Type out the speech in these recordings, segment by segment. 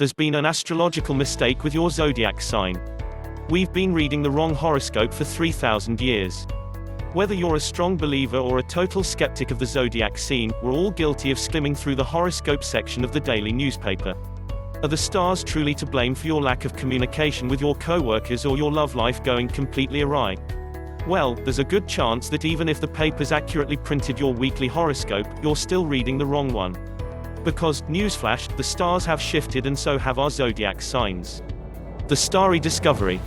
There's been an astrological mistake with your zodiac sign. We've been reading the wrong horoscope for 3,000 years. Whether you're a strong believer or a total skeptic of the zodiac scene, we're all guilty of skimming through the horoscope section of the daily newspaper. Are the stars truly to blame for your lack of communication with your coworkers or your love life going completely awry? Well, there's a good chance that even if the paper's accurately printed your weekly horoscope, you're still reading the wrong one. Because, newsflash, the stars have shifted and so have our zodiac signs. The STARRY discovery.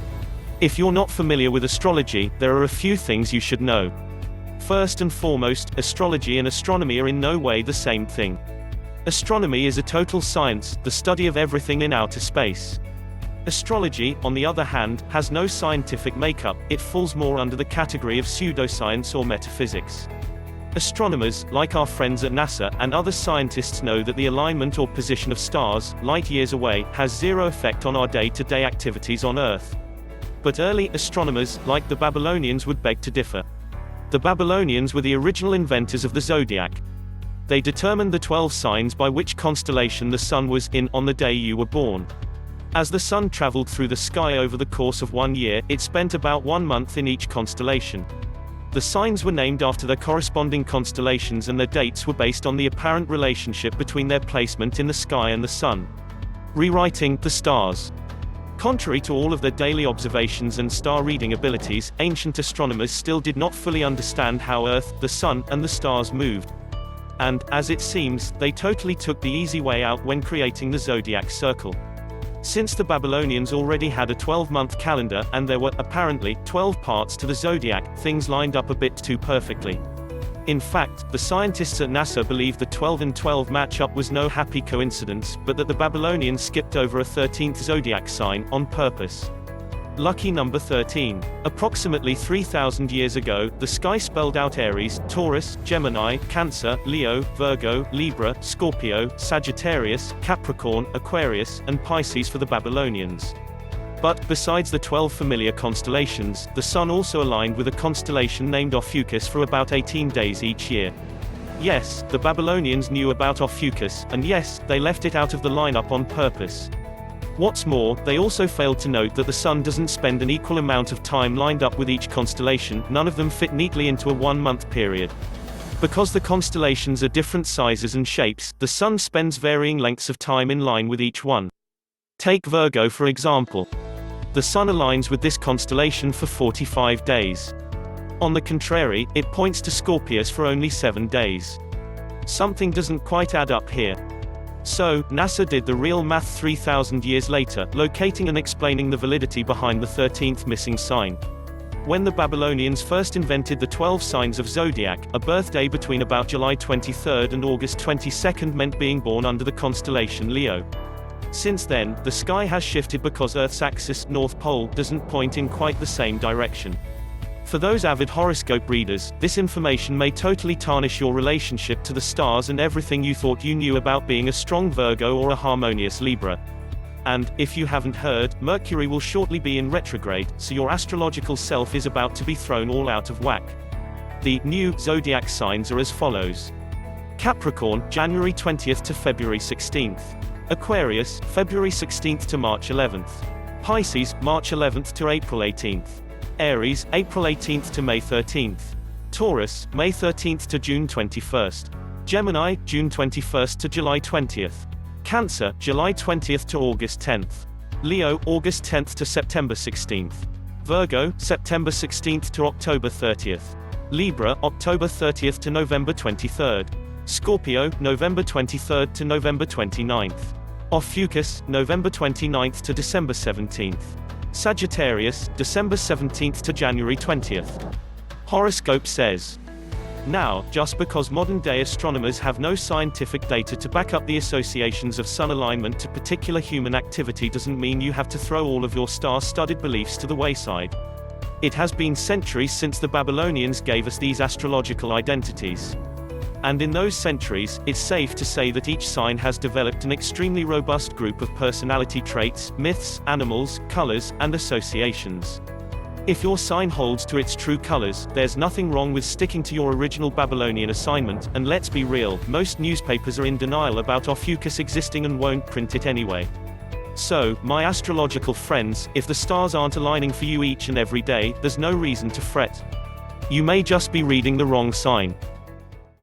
If you're not familiar with astrology, there are a few things you should know. First and foremost, astrology and astronomy are in no way the same thing. Astronomy is a total science, the study of everything in outer space. Astrology, on the other hand, has no scientific makeup, it falls more under the category of pseudoscience or metaphysics. Astronomers, like our friends at NASA, and other scientists know that the alignment or position of stars, light years away, has zero effect on our day-to-day activities on Earth. But early astronomers, like the Babylonians, would beg to differ. The Babylonians were the original inventors of the zodiac. They determined the 12 signs by which constellation the sun was in on the day you were born. As the sun traveled through the sky over the course of 1 year, it spent about 1 month in each constellation. The signs were named after their corresponding constellations and their dates were based on the apparent relationship between their placement in the sky and the sun. Rewriting the stars. Contrary to all of their daily observations and star-reading abilities, ancient astronomers still did not fully understand how Earth, the sun, and the stars moved. And, as it seems, they totally took the easy way out when creating the zodiac circle. Since the Babylonians already had a 12-month calendar, and there were, apparently, 12 parts to the zodiac, things lined up a bit too perfectly. In fact, the scientists at NASA believe the 12 and 12 match-up was no happy coincidence, but that the Babylonians skipped over a 13th zodiac sign, on purpose. Lucky number 13. Approximately 3,000 years ago, the sky spelled out Aries, Taurus, Gemini, Cancer, Leo, Virgo, Libra, Scorpio, Sagittarius, Capricorn, Aquarius, and Pisces for the Babylonians. But, besides the 12 familiar constellations, the sun also aligned with a constellation named Ophiuchus for about 18 days each year. Yes, the Babylonians knew about Ophiuchus, and yes, they left it out of the lineup on purpose. What's more, they also failed to note that the sun doesn't spend an equal amount of time lined up with each constellation, none of them fit neatly into a 1-month period. Because the constellations are different sizes and shapes, the sun spends varying lengths of time in line with each one. Take Virgo for example. The sun aligns with this constellation for 45 days. On the contrary, it points to Scorpius for only 7 days. Something doesn't quite add up here. So, NASA did the real math 3,000 years later, locating and explaining the validity behind the 13th missing sign. When the Babylonians first invented the 12 signs of zodiac, a birthday between about July 23rd and August 22nd meant being born under the constellation Leo. Since then, the sky has shifted because Earth's axis, North Pole, doesn't point in quite the same direction. For those avid horoscope readers, this information may totally tarnish your relationship to the stars and everything you thought you knew about being a strong Virgo or a harmonious Libra. And, if you haven't heard, Mercury will shortly be in retrograde, so your astrological self is about to be thrown all out of whack. The new zodiac signs are as follows. Capricorn, January 20th to February 16th. Aquarius, February 16th to March 11th. Pisces, March 11th to April 18th. Aries, April 18th to May 13th. Taurus, May 13th to June 21st. Gemini, June 21st to July 20th. Cancer, July 20th to August 10th. Leo, August 10th to September 16th. Virgo, September 16th to October 30th. Libra, October 30th to November 23rd. Scorpio, November 23rd to November 29th. Ophiuchus, November 29th to December 17th. Sagittarius, December 17th to January 20th. Horoscope says. Now, just because modern-day astronomers have no scientific data to back up the associations of sun alignment to particular human activity doesn't mean you have to throw all of your star-studded beliefs to the wayside. It has been centuries since the Babylonians gave us these astrological identities. And in those centuries, it's safe to say that each sign has developed an extremely robust group of personality traits, myths, animals, colors, and associations. If your sign holds to its true colors, there's nothing wrong with sticking to your original Babylonian assignment, and let's be real, most newspapers are in denial about Ophiuchus existing and won't print it anyway. So, my astrological friends, if the stars aren't aligning for you each and every day, there's no reason to fret. You may just be reading the wrong sign.